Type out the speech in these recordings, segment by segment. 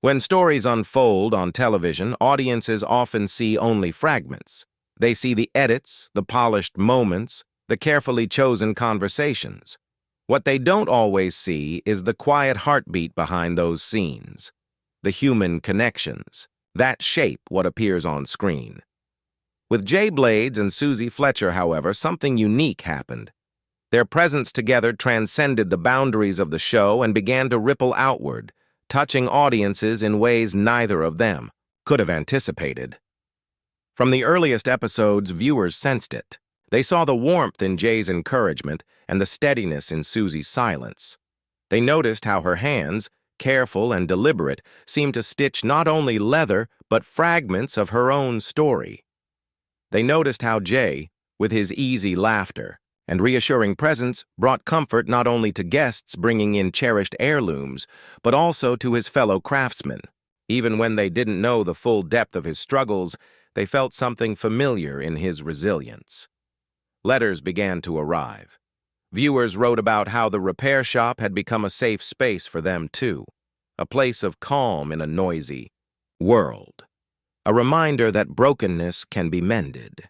When stories unfold on television, audiences often see only fragments. They see the edits, the polished moments, the carefully chosen conversations. What they don't always see is the quiet heartbeat behind those scenes, the human connections that shape what appears on screen. With Jay Blades and Suzie Fletcher, however, something unique happened. Their presence together transcended the boundaries of the show and began to ripple outward, touching audiences in ways neither of them could have anticipated. From the earliest episodes, viewers sensed it. They saw the warmth in Jay's encouragement and the steadiness in Suzie's silence. They noticed how her hands, careful and deliberate, seemed to stitch not only leather but fragments of her own story. They noticed how Jay, with his easy laughter and reassuring presence, brought comfort not only to guests bringing in cherished heirlooms, but also to his fellow craftsmen. Even when they didn't know the full depth of his struggles, they felt something familiar in his resilience. Letters began to arrive. Viewers wrote about how the repair shop had become a safe space for them too, a place of calm in a noisy world, a reminder that brokenness can be mended.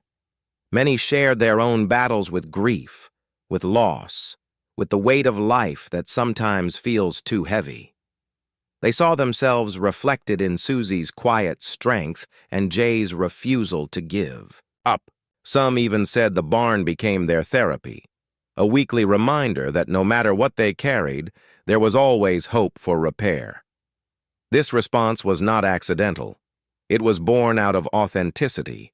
Many shared their own battles with grief, with loss, with the weight of life that sometimes feels too heavy. They saw themselves reflected in Suzie's quiet strength and Jay's refusal to give up. Some even said the barn became their therapy, a weekly reminder that no matter what they carried, there was always hope for repair. This response was not accidental. It was born out of authenticity.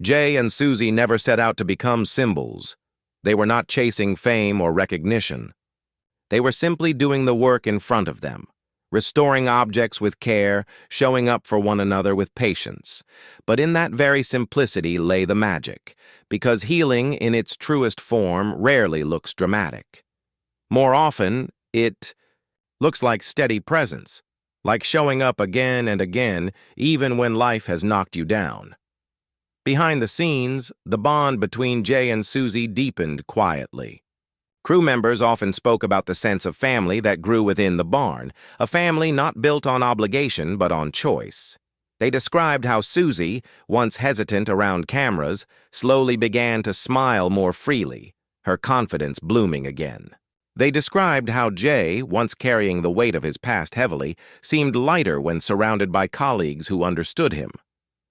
Jay and Suzie never set out to become symbols. They were not chasing fame or recognition. They were simply doing the work in front of them, restoring objects with care, showing up for one another with patience. But in that very simplicity lay the magic, because healing in its truest form rarely looks dramatic. More often, it looks like steady presence, like showing up again and again, even when life has knocked you down. Behind the scenes, the bond between Jay and Suzie deepened quietly. Crew members often spoke about the sense of family that grew within the barn, a family not built on obligation but on choice. They described how Suzie, once hesitant around cameras, slowly began to smile more freely, her confidence blooming again. They described how Jay, once carrying the weight of his past heavily, seemed lighter when surrounded by colleagues who understood him.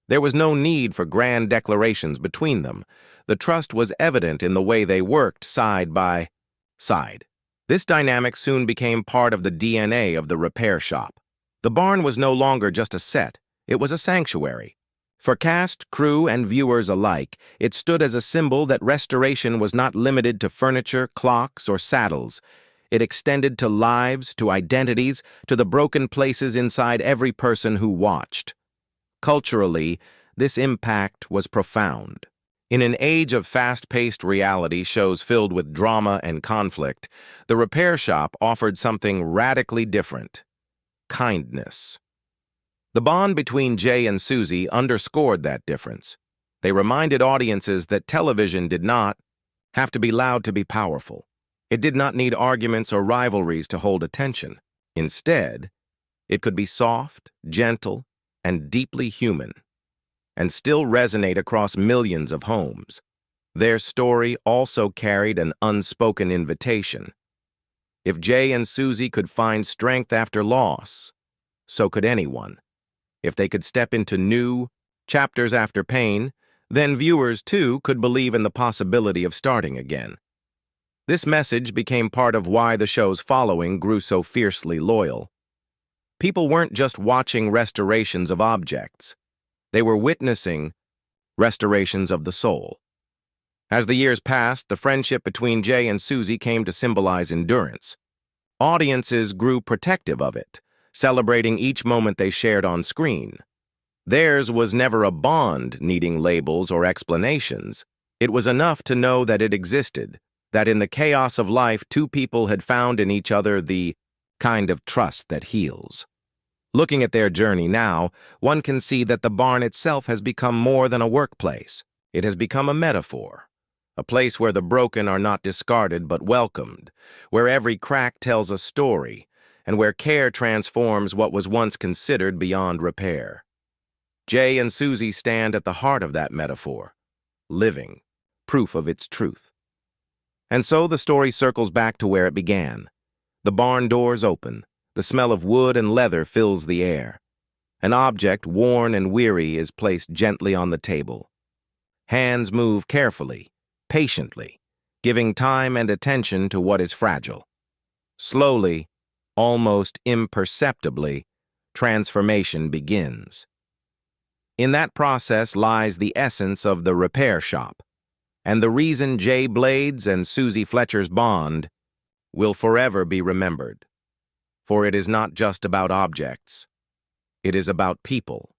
There was no need for grand declarations between them. The trust was evident in the way they worked side by side. This dynamic soon became part of the DNA of the repair shop. The barn was no longer just a set, it was a sanctuary. For cast, crew, and viewers alike, it stood as a symbol that restoration was not limited to furniture, clocks, or saddles. It extended to lives, to identities, to the broken places inside every person who watched. Culturally, this impact was profound. In an age of fast-paced reality shows filled with drama and conflict, the repair shop offered something radically different: kindness. The bond between Jay and Suzie underscored that difference. They reminded audiences that television did not have to be loud to be powerful. It did not need arguments or rivalries to hold attention. Instead, it could be soft, gentle, and deeply human, and still resonate across millions of homes. Their story also carried an unspoken invitation. If Jay and Suzie could find strength after loss, so could anyone. If they could step into new chapters after pain, then viewers, too, could believe in the possibility of starting again. This message became part of why the show's following grew so fiercely loyal. People weren't just watching restorations of objects. They were witnessing restorations of the soul. As the years passed, the friendship between Jay and Suzie came to symbolize endurance. Audiences grew protective of it, celebrating each moment they shared on screen. Theirs was never a bond needing labels or explanations. It was enough to know that it existed, that in the chaos of life, two people had found in each other the kind of trust that heals. Looking at their journey now, one can see that the barn itself has become more than a workplace. It has become a metaphor, a place where the broken are not discarded but welcomed, where every crack tells a story, and where care transforms what was once considered beyond repair. Jay and Suzie stand at the heart of that metaphor, living, proof of its truth. And so the story circles back to where it began. The barn doors open, the smell of wood and leather fills the air. An object, worn and weary, is placed gently on the table. Hands move carefully, patiently, giving time and attention to what is fragile. Slowly, almost imperceptibly, transformation begins. In that process lies the essence of the repair shop, and the reason Jay Blades and Suzie Fletcher's bond will forever be remembered. For it is not just about objects. It is about people,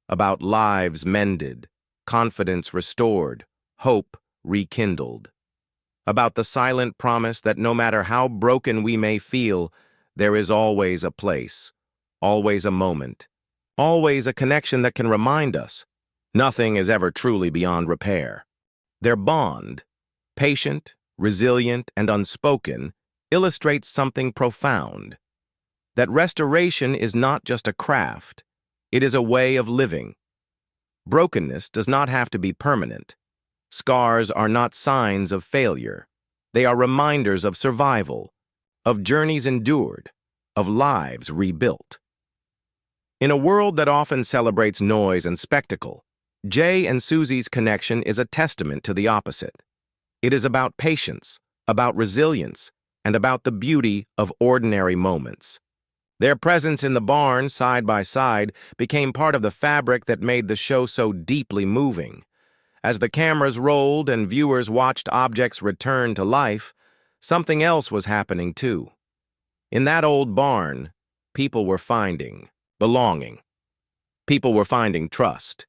about lives mended, confidence restored, hope rekindled, about the silent promise that no matter how broken we may feel, there is always a place, always a moment, always a connection that can remind us nothing is ever truly beyond repair. Their bond, patient, resilient, and unspoken, illustrates something profound. That restoration is not just a craft, it is a way of living. Brokenness does not have to be permanent. Scars are not signs of failure. They are reminders of survival, of journeys endured, of lives rebuilt. In a world that often celebrates noise and spectacle, Jay and Suzie's connection is a testament to the opposite. It is about patience, about resilience, and about the beauty of ordinary moments. Their presence in the barn, side by side, became part of the fabric that made the show so deeply moving. As the cameras rolled and viewers watched objects return to life, something else was happening too. In that old barn, people were finding belonging. People were finding trust.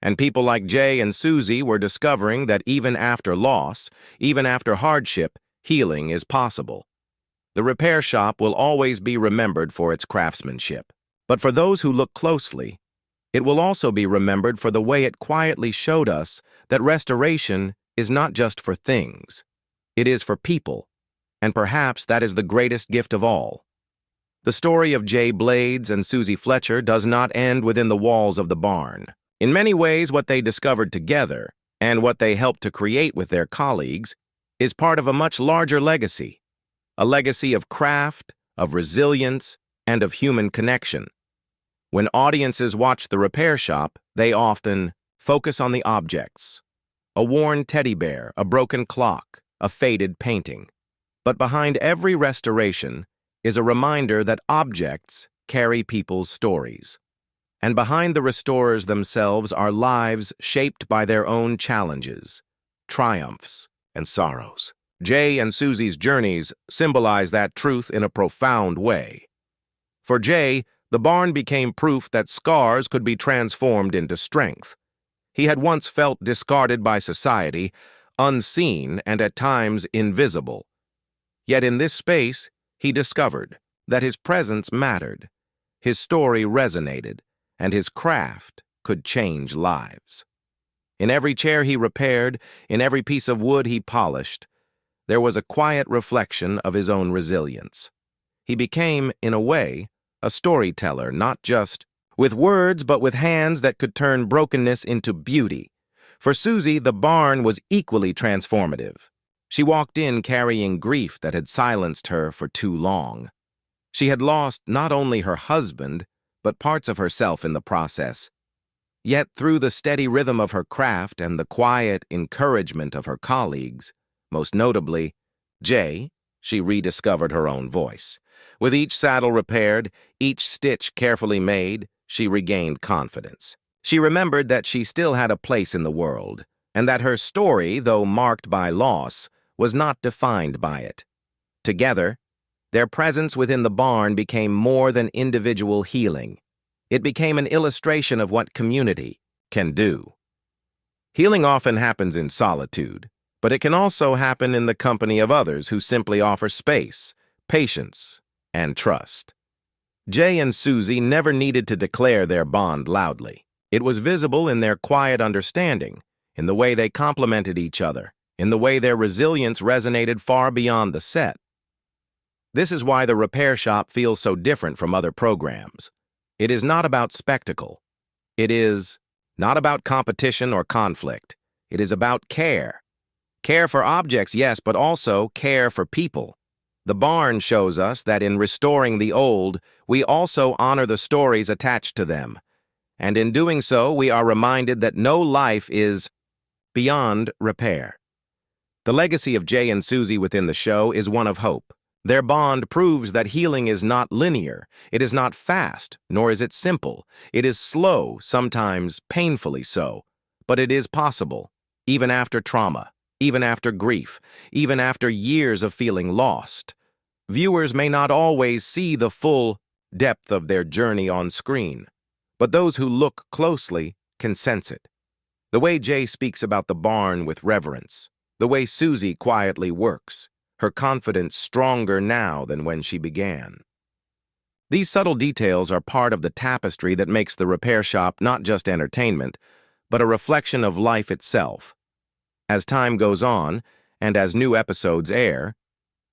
And people like Jay and Suzie were discovering that even after loss, even after hardship, healing is possible. The repair shop will always be remembered for its craftsmanship. But for those who look closely, it will also be remembered for the way it quietly showed us that restoration is not just for things. It is for people, and perhaps that is the greatest gift of all. The story of Jay Blades and Suzie Fletcher does not end within the walls of the barn. In many ways, what they discovered together, and what they helped to create with their colleagues, is part of a much larger legacy. A legacy of craft, of resilience, and of human connection. When audiences watch the repair shop, they often focus on the objects. A worn teddy bear, a broken clock, a faded painting. But behind every restoration is a reminder that objects carry people's stories. And behind the restorers themselves are lives shaped by their own challenges, triumphs, and sorrows. Jay and Suzie's journeys symbolize that truth in a profound way. For Jay, the barn became proof that scars could be transformed into strength. He had once felt discarded by society, unseen and at times invisible. Yet in this space, he discovered that his presence mattered, his story resonated, and his craft could change lives. In every chair he repaired, in every piece of wood he polished, there was a quiet reflection of his own resilience. He became, in a way, a storyteller, not just with words, but with hands that could turn brokenness into beauty. For Suzie, the barn was equally transformative. She walked in carrying grief that had silenced her for too long. She had lost not only her husband, but parts of herself in the process. Yet through the steady rhythm of her craft and the quiet encouragement of her colleagues, most notably, Jay, she rediscovered her own voice. With each saddle repaired, each stitch carefully made, she regained confidence. She remembered that she still had a place in the world, and that her story, though marked by loss, was not defined by it. Together, their presence within the barn became more than individual healing. It became an illustration of what community can do. Healing often happens in solitude, but it can also happen in the company of others who simply offer space, patience, and trust. Jay and Suzie never needed to declare their bond loudly. It was visible in their quiet understanding, in the way they complemented each other, in the way their resilience resonated far beyond the set. This is why the repair shop feels so different from other programs. It is not about spectacle. It is not about competition or conflict. It is about care. Care for objects, yes, but also care for people. The barn shows us that in restoring the old, we also honor the stories attached to them. And in doing so, we are reminded that no life is beyond repair. The legacy of Jay and Suzie within the show is one of hope. Their bond proves that healing is not linear, it is not fast, nor is it simple. It is slow, sometimes painfully so, but it is possible, even after trauma, even after grief, even after years of feeling lost. Viewers may not always see the full depth of their journey on screen, but those who look closely can sense it. The way Jay speaks about the barn with reverence, the way Suzie quietly works, her confidence stronger now than when she began. These subtle details are part of the tapestry that makes the repair shop not just entertainment, but a reflection of life itself. As time goes on, and as new episodes air,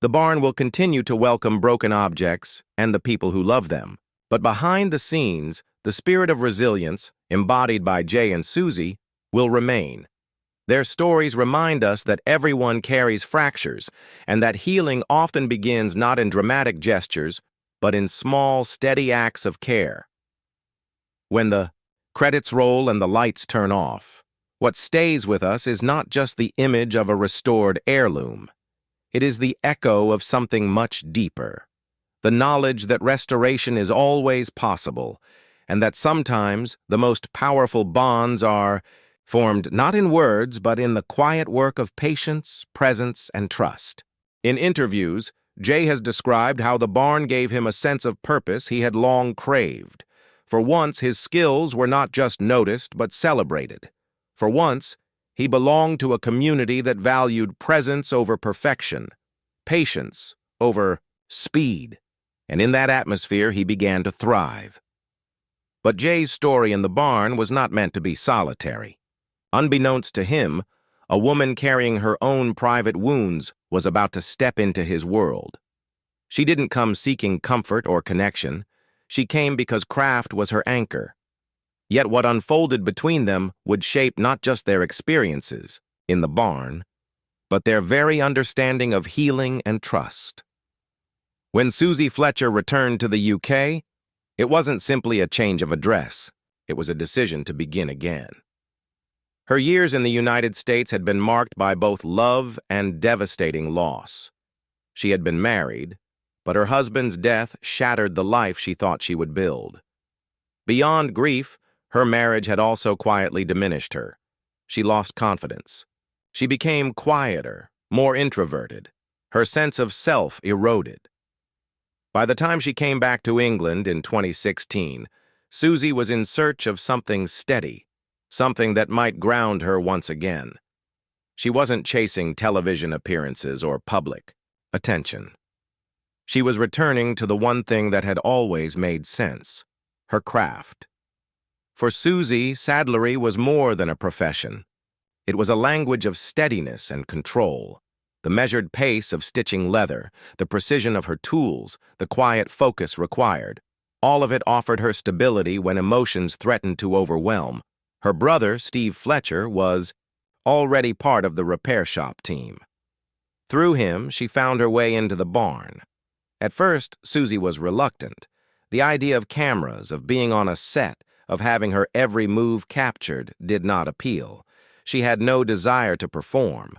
the barn will continue to welcome broken objects and the people who love them. But behind the scenes, the spirit of resilience, embodied by Jay and Suzie, will remain. Their stories remind us that everyone carries fractures, and that healing often begins not in dramatic gestures, but in small, steady acts of care. When the credits roll and the lights turn off, what stays with us is not just the image of a restored heirloom. It is the echo of something much deeper. The knowledge that restoration is always possible, and that sometimes the most powerful bonds are formed not in words, but in the quiet work of patience, presence, and trust. In interviews, Jay has described how the barn gave him a sense of purpose he had long craved. For once, his skills were not just noticed, but celebrated. For once, he belonged to a community that valued presence over perfection, patience over speed, and in that atmosphere he began to thrive. But Jay's story in the barn was not meant to be solitary. Unbeknownst to him, a woman carrying her own private wounds was about to step into his world. She didn't come seeking comfort or connection. She came because craft was her anchor. Yet what unfolded between them would shape not just their experiences in the barn, but their very understanding of healing and trust. When Suzie Fletcher returned to the UK, it wasn't simply a change of address. It was a decision to begin again. Her years in the United States had been marked by both love and devastating loss. She had been married, but her husband's death shattered the life she thought she would build. Beyond grief, her marriage had also quietly diminished her. She lost confidence. She became quieter, more introverted. Her sense of self eroded. By the time she came back to England in 2016, Suzie was in search of something steady, something that might ground her once again. She wasn't chasing television appearances or public attention. She was returning to the one thing that had always made sense, her craft. For Suzie, saddlery was more than a profession. It was a language of steadiness and control. The measured pace of stitching leather, the precision of her tools, the quiet focus required, all of it offered her stability when emotions threatened to overwhelm. Her brother, Steve Fletcher, was already part of the repair shop team. Through him, she found her way into the barn. At first, Suzie was reluctant. The idea of cameras, of being on a set, of having her every move captured did not appeal. She had no desire to perform.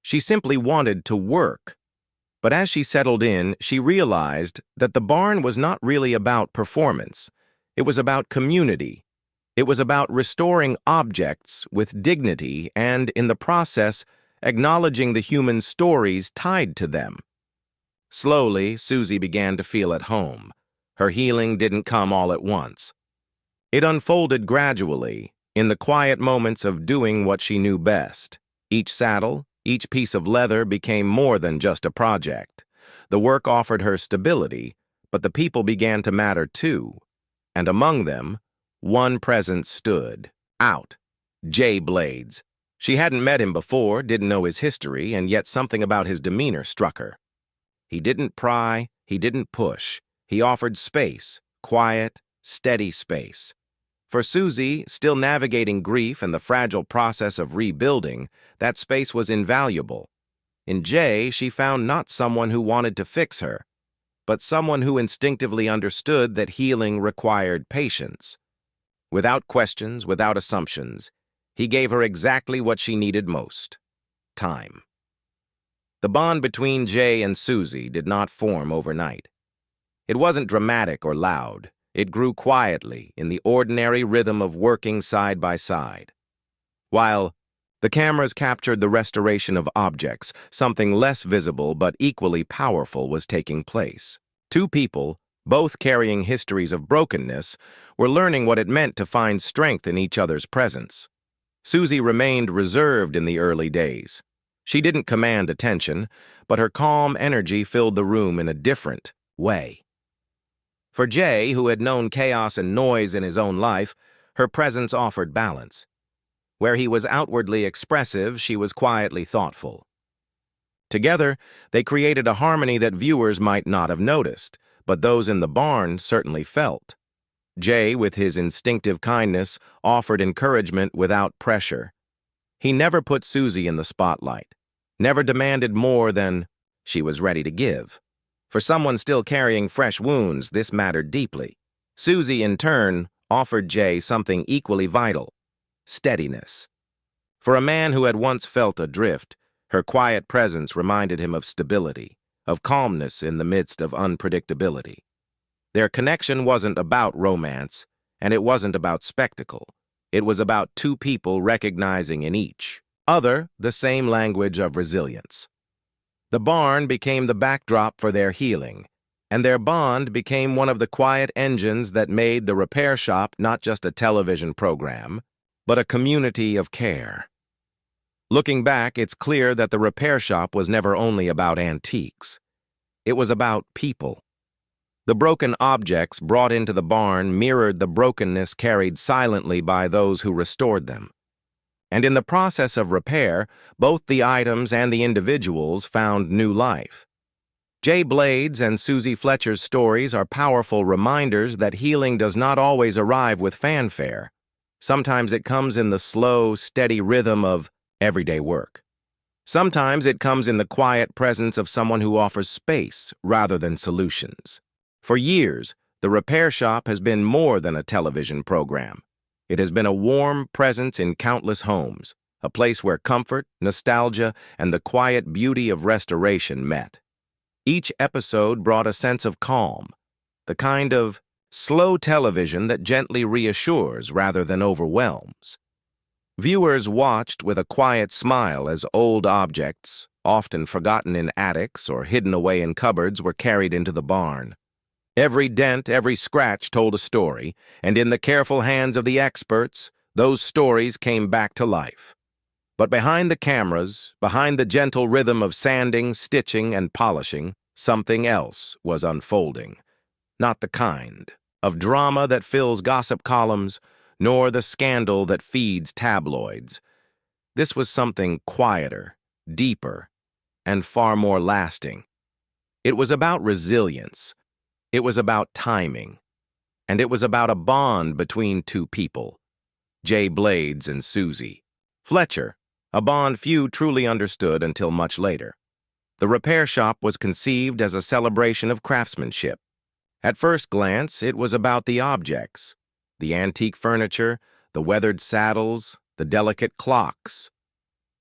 She simply wanted to work. But as she settled in, she realized that the barn was not really about performance. It was about community. It was about restoring objects with dignity and, in the process, acknowledging the human stories tied to them. Slowly, Suzie began to feel at home. Her healing didn't come all at once. It unfolded gradually, in the quiet moments of doing what she knew best. Each saddle, each piece of leather became more than just a project. The work offered her stability, but the people began to matter too. And among them, one presence stood out. Jay Blades. She hadn't met him before, didn't know his history, and yet something about his demeanor struck her. He didn't pry, He didn't push. He offered space, quiet, steady space. For Suzie, still navigating grief and the fragile process of rebuilding, that space was invaluable. In Jay, she found not someone who wanted to fix her, but someone who instinctively understood that healing required patience. Without questions, without assumptions, he gave her exactly what she needed most: time. The bond between Jay and Suzie did not form overnight. It wasn't dramatic or loud. It grew quietly in the ordinary rhythm of working side by side. While the cameras captured the restoration of objects, something less visible but equally powerful was taking place. Two people, both carrying histories of brokenness, were learning what it meant to find strength in each other's presence. Suzie remained reserved in the early days. She didn't command attention, but her calm energy filled the room in a different way. For Jay, who had known chaos and noise in his own life, her presence offered balance. Where he was outwardly expressive, she was quietly thoughtful. Together, they created a harmony that viewers might not have noticed, but those in the barn certainly felt. Jay, with his instinctive kindness, offered encouragement without pressure. He never put Suzie in the spotlight, never demanded more than she was ready to give. For someone still carrying fresh wounds, this mattered deeply. Suzie, in turn, offered Jay something equally vital: steadiness. For a man who had once felt adrift, her quiet presence reminded him of stability, of calmness in the midst of unpredictability. Their connection wasn't about romance, and it wasn't about spectacle. It was about two people recognizing in each other the same language of resilience. The barn became the backdrop for their healing, and their bond became one of the quiet engines that made the repair shop not just a television program, but a community of care. Looking back, it's clear that the repair shop was never only about antiques. It was about people. The broken objects brought into the barn mirrored the brokenness carried silently by those who restored them. And in the process of repair, both the items and the individuals found new life. Jay Blade's and Suzie Fletcher's stories are powerful reminders that healing does not always arrive with fanfare. Sometimes it comes in the slow, steady rhythm of everyday work. Sometimes it comes in the quiet presence of someone who offers space rather than solutions. For years, the repair shop has been more than a television program. It has been a warm presence in countless homes, a place where comfort, nostalgia, and the quiet beauty of restoration met. Each episode brought a sense of calm, the kind of slow television that gently reassures rather than overwhelms. Viewers watched with a quiet smile as old objects, often forgotten in attics or hidden away in cupboards, were carried into the barn. Every dent, every scratch told a story, and in the careful hands of the experts, those stories came back to life. But behind the cameras, behind the gentle rhythm of sanding, stitching, and polishing, something else was unfolding. Not the kind of drama that fills gossip columns, nor the scandal that feeds tabloids. This was something quieter, deeper, and far more lasting. It was about resilience. It was about timing, and it was about a bond between two people, Jay Blades and Suzie Fletcher, a bond few truly understood until much later. The repair shop was conceived as a celebration of craftsmanship. At first glance, it was about the objects, the antique furniture, the weathered saddles, the delicate clocks.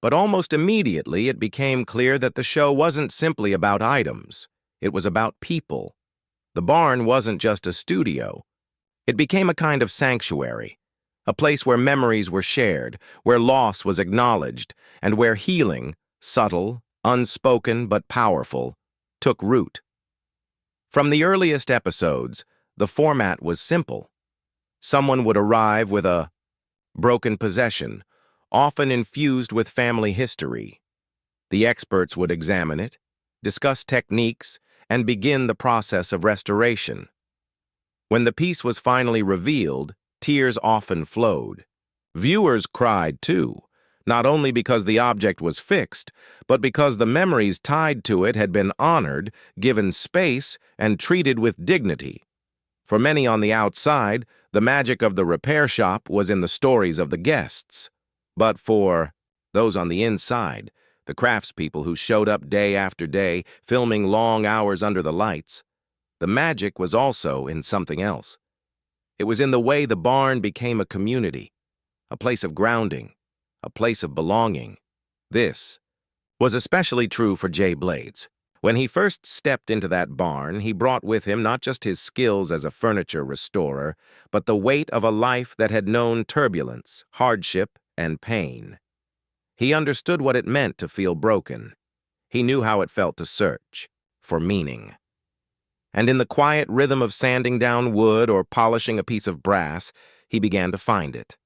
But almost immediately, it became clear that the show wasn't simply about items. It was about people. The barn wasn't just a studio. It became a kind of sanctuary, a place where memories were shared, where loss was acknowledged, and where healing, subtle, unspoken but powerful, took root. From the earliest episodes, the format was simple. Someone would arrive with a broken possession, often infused with family history. The experts would examine it, discuss techniques, and begin the process of restoration. When the piece was finally revealed, tears often flowed. Viewers cried too, not only because the object was fixed, but because the memories tied to it had been honored, given space, and treated with dignity. For many on the outside, the magic of the repair shop was in the stories of the guests. But for those on the inside, the craftspeople who showed up day after day, filming long hours under the lights, the magic was also in something else. It was in the way the barn became a community, a place of grounding, a place of belonging. This was especially true for Jay Blades. When he first stepped into that barn, he brought with him not just his skills as a furniture restorer, but the weight of a life that had known turbulence, hardship, and pain. He understood what it meant to feel broken. He knew how it felt to search for meaning. And in the quiet rhythm of sanding down wood or polishing a piece of brass, he began to find it.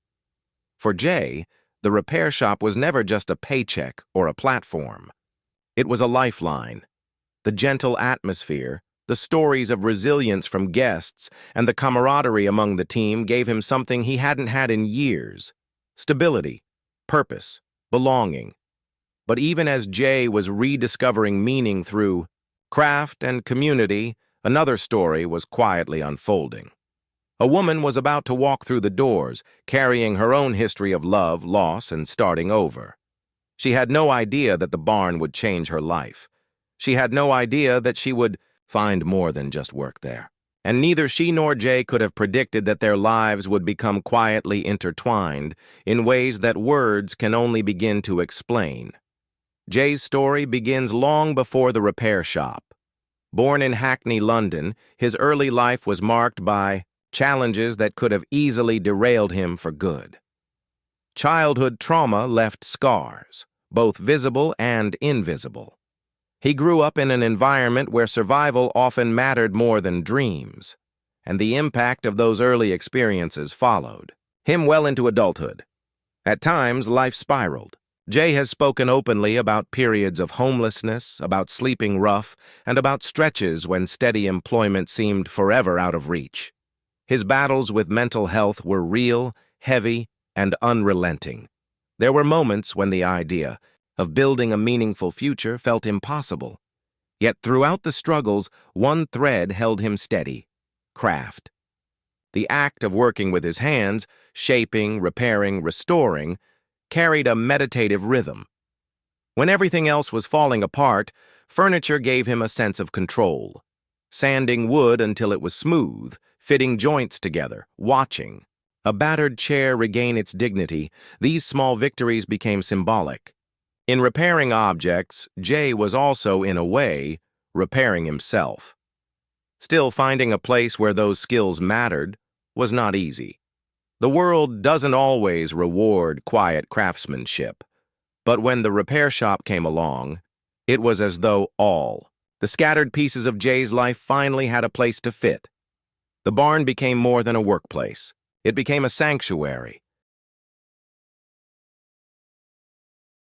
For Jay, the repair shop was never just a paycheck or a platform. It was a lifeline. The gentle atmosphere, the stories of resilience from guests, and the camaraderie among the team gave him something he hadn't had in years: stability, purpose, belonging. But even as Jay was rediscovering meaning through craft and community, another story was quietly unfolding. A woman was about to walk through the doors, carrying her own history of love, loss, and starting over. She had no idea that the barn would change her life. She had no idea that she would find more than just work there. And neither she nor Jay could have predicted that their lives would become quietly intertwined in ways that words can only begin to explain. Jay's story begins long before the repair shop. Born in Hackney, London, his early life was marked by challenges that could have easily derailed him for good. Childhood trauma left scars, both visible and invisible. He grew up in an environment where survival often mattered more than dreams, and the impact of those early experiences followed him well into adulthood. At times, life spiraled. Jay has spoken openly about periods of homelessness, about sleeping rough, and about stretches when steady employment seemed forever out of reach. His battles with mental health were real, heavy, and unrelenting. There were moments when the idea of building a meaningful future felt impossible. Yet throughout the struggles, one thread held him steady: craft. The act of working with his hands, shaping, repairing, restoring, carried a meditative rhythm. When everything else was falling apart, furniture gave him a sense of control. Sanding wood until it was smooth, fitting joints together, watching a battered chair regain its dignity, these small victories became symbolic. In repairing objects, Jay was also, in a way, repairing himself. Still, finding a place where those skills mattered was not easy. The world doesn't always reward quiet craftsmanship, but when the repair shop came along, it was as though the scattered pieces of Jay's life finally had a place to fit. The barn became more than a workplace. It became a sanctuary,